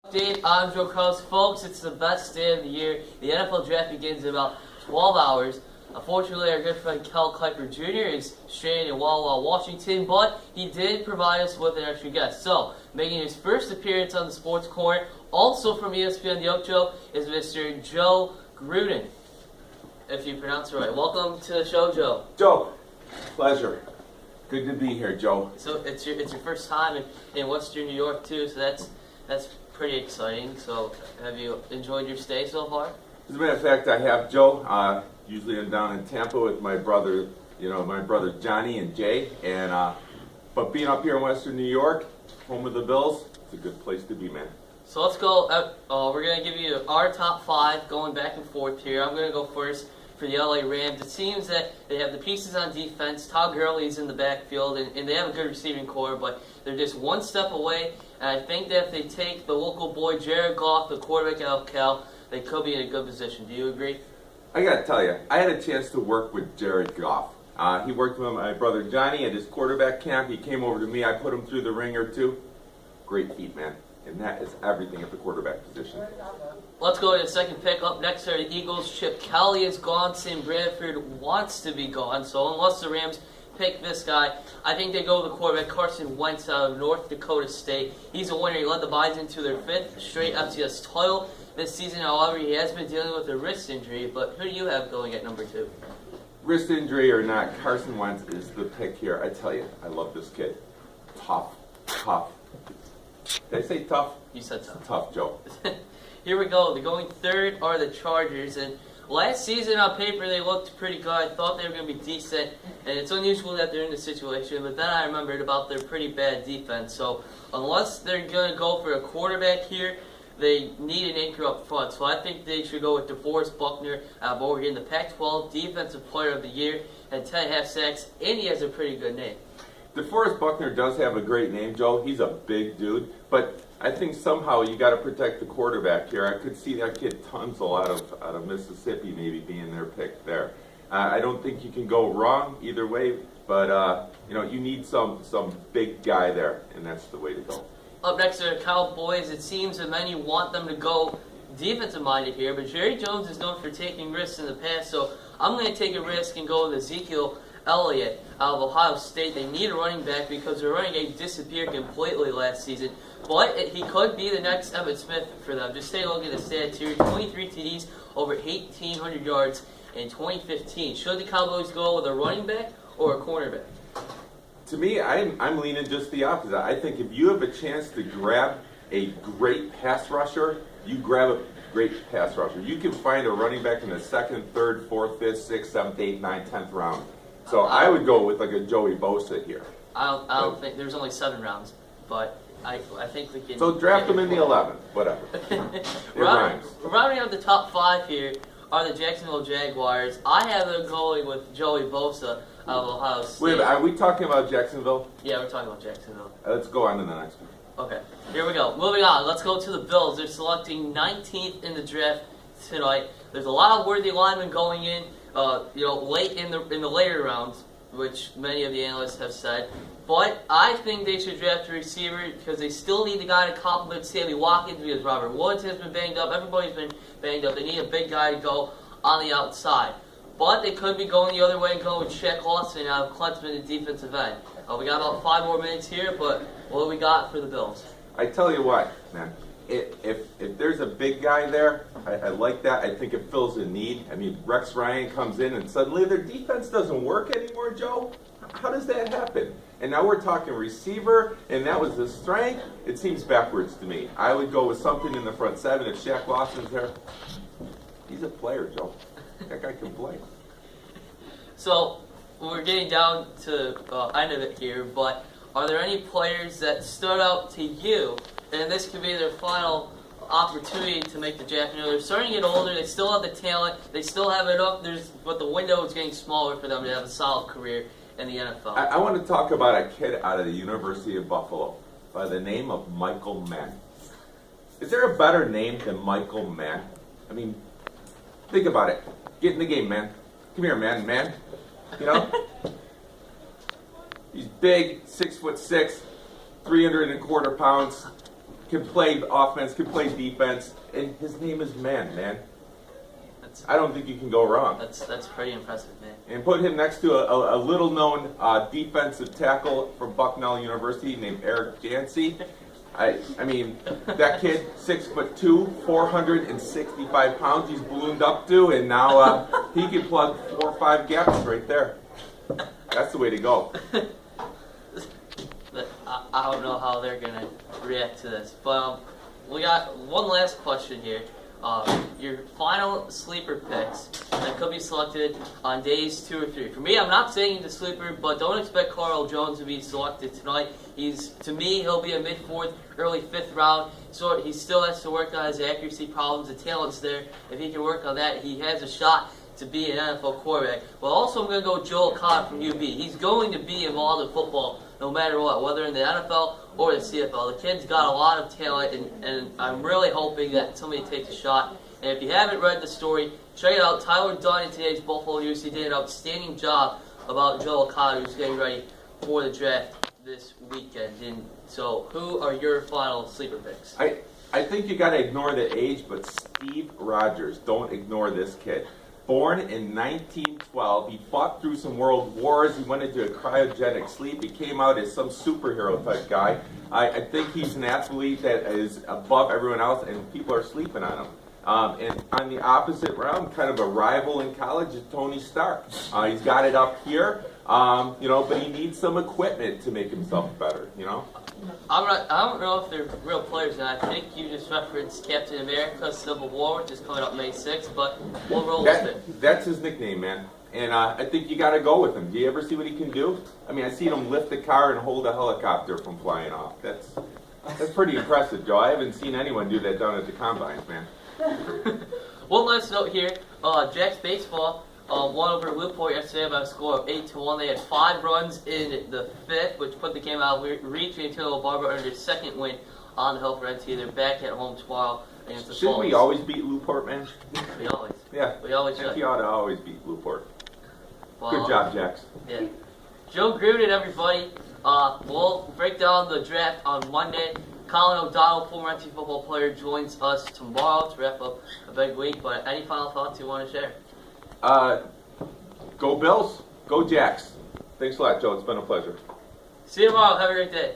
Update, I'm Joe Kraus. Folks, it's the best day of the year. The NFL draft begins in about 12 hours. Unfortunately, our good friend Kel Kuiper Jr. is stranded in Walla, Washington, but he did provide us with an extra guest. So, making his first appearance on the Sports Corner, also from ESPN The Ocho, is Mr. Joe Gruden, if you pronounce it right. Welcome to the show, Joe. Joe, pleasure. Good to be here, Joe. So it's your first time in Western New York too, so that's pretty exciting. So have you enjoyed your stay so far? As a matter of fact, I have, Joe. Usually I'm down in Tampa with my brother, my brother Johnny and Jay. But being up here in Western New York, home of the Bills, it's a good place to be, man. So let's go. We're going to give you our top five going back and forth here. I'm going to go first for the LA Rams. It seems that they have the pieces on defense. Todd Gurley's in the backfield, and they have a good receiving core, but they're just one step away. And I think that if they take the local boy, Jared Goff, the quarterback out of Cal, they could be in a good position. Do you agree? I got to tell you, I had a chance to work with Jared Goff. He worked with my brother Johnny at his quarterback camp. He came over to me. I put him through the ringer, too. Great feat, man. And that is everything at the quarterback position. Let's go to the second pick. Up next are the Eagles. Chip Kelly is gone. Sam Bradford wants to be gone. So unless the Rams pick this guy, I think they go with the quarterback, Carson Wentz out of North Dakota State. He's a winner. He led the Bison to their fifth straight FCS title this season. However, he has been dealing with a wrist injury. But who do you have going at number two? Wrist injury or not, Carson Wentz is the pick here. I tell you, I love this kid. Tough. Did I say tough? You said tough. Tough, Joe. Here we go. The going third are the Chargers. And last season on paper they looked pretty good. I thought they were going to be decent. And it's unusual that they're in this situation. But then I remembered about their pretty bad defense. So unless they're going to go for a quarterback here, they need an anchor up front. So I think they should go with DeForest Buckner out of Oregon, the Pac-12 Defensive Player of the Year, and 10.5 sacks. And he has a pretty good name. DeForest Buckner does have a great name, Joe. He's a big dude, but I think somehow you got to protect the quarterback here. I could see that kid Tunsil out of Mississippi maybe being their pick there. I don't think you can go wrong either way, but you need some big guy there, and that's the way to go. Up next are the Cowboys. It seems that many want them to go defensive-minded here, but Jerry Jones is known for taking risks in the past, so I'm going to take a risk and go with Ezekiel Elliott out of Ohio State. They need a running back because their running game disappeared completely last season. But he could be the next Emmitt Smith for them. Just take a look at the stats here. 23 TDs, over 1,800 yards in 2015. Should the Cowboys go with a running back or a cornerback? To me, I'm leaning just the opposite. I think if you have a chance to grab a great pass rusher, you grab a great pass rusher. You can find a running back in the second, third, fourth, fifth, sixth, seventh, eighth, ninth, 10th round. So I would go with like a Joey Bosa here. I don't think there's only 7 rounds, but I think we can. So draft them in the 11th, whatever. Rounding out the top 5 here are the Jacksonville Jaguars. I have them going with Joey Bosa out of Ohio State. Wait a minute, are we talking about Jacksonville? Yeah, we're talking about Jacksonville. Let's go on to the next one. Okay, here we go. Moving on, let's go to the Bills. They're selecting 19th in the draft tonight. There's a lot of worthy linemen going in. Late in the later rounds, which many of the analysts have said. But I think they should draft a receiver because they still need the guy to complement Sammy Watkins because Robert Woods has been banged up. Everybody's been banged up. They need a big guy to go on the outside. But they could be going the other way and going with Shaq Lawson out of Clemson at defensive end. We got about 5 more minutes here, but what do we got for the Bills? I tell you what, man. If there's a big guy there, I like that. I think it fills a need. I mean, Rex Ryan comes in and suddenly their defense doesn't work anymore, Joe. How does that happen? And now we're talking receiver, and that was the strength. It seems backwards to me. I would go with something in the front 7 if Shaq Lawson's there. He's a player, Joe. That guy can play. So we're getting down to the end of it here, but are there any players that stood out to you? And this could be their final opportunity to make the draft. They're starting to get older. They still have the talent. They still have it up. But the window is getting smaller for them to have a solid career in the NFL. I want to talk about a kid out of the University of Buffalo by the name of Michael Mann. Is there a better name than Michael Mann? I mean, think about it. Get in the game, man. Come here, man. He's big, 6'6", 325 pounds. can play offense, can play defense, and his name is man. I don't think you can go wrong. That's pretty impressive, man. And put him next to a little-known defensive tackle from Bucknell University named Eric Jancy. I mean, that kid, 6'2", 465 pounds, he's ballooned up to, and now he can plug 4 or 5 gaps right there. That's the way to go. I don't know how they're gonna react to this, but we got one last question here. Your final sleeper picks that could be selected on days 2 or 3. For me, I'm not saying he's a sleeper, but don't expect Carl Jones to be selected tonight. To me, he'll be a mid-4th, early 5th round. So he still has to work on his accuracy problems. The talent's there. If he can work on that, he has a shot to be an NFL quarterback. But also, I'm going to go Joel Cott from UB. He's going to be involved in football no matter what, whether in the NFL or the CFL. The kid's got a lot of talent, and I'm really hoping that somebody takes a shot. And if you haven't read the story, check it out. Tyler Dunn in today's Buffalo News, he did an outstanding job about Joel Cott, who's getting ready for the draft this weekend. And so, who are your final sleeper picks? I think you got to ignore the age, but Steve Rogers, don't ignore this kid. Born in 1912, he fought through some world wars, he went into a cryogenic sleep, he came out as some superhero type guy. I think he's an athlete that is above everyone else, and people are sleeping on him. And on the opposite round, kind of a rival in college, is Tony Stark. He's got it up here, but he needs some equipment to make himself better, I don't know if they're real players, and I think you just referenced Captain America Civil War, which is coming up May 6th, but we'll roll with it. That's his nickname, man. And I think you got to go with him. Do you ever see what he can do? I mean, I seen him lift a car and hold a helicopter from flying off. That's pretty impressive, Joe. I haven't seen anyone do that down at the combines, man. One last note here, Jack's Baseball won over Newport yesterday by a score of 8-1. They had 5 runs in the 5th, which put the game out of reach until Barbara earned their 2nd win on the hill for NT. They're back at home tomorrow against the Shouldn't we always beat Newport, man? We always. Yeah. We always should. You ought to always beat Newport. Well, good job, Jax. Yeah. Joe Gruden, everybody. We'll break down the draft on Monday. Colin O'Donnell, former NC football player, joins us tomorrow to wrap up a big week. But any final thoughts you want to share? Go Bills. Go Jax. Thanks a lot, Joe. It's been a pleasure. See you tomorrow. Have a great day.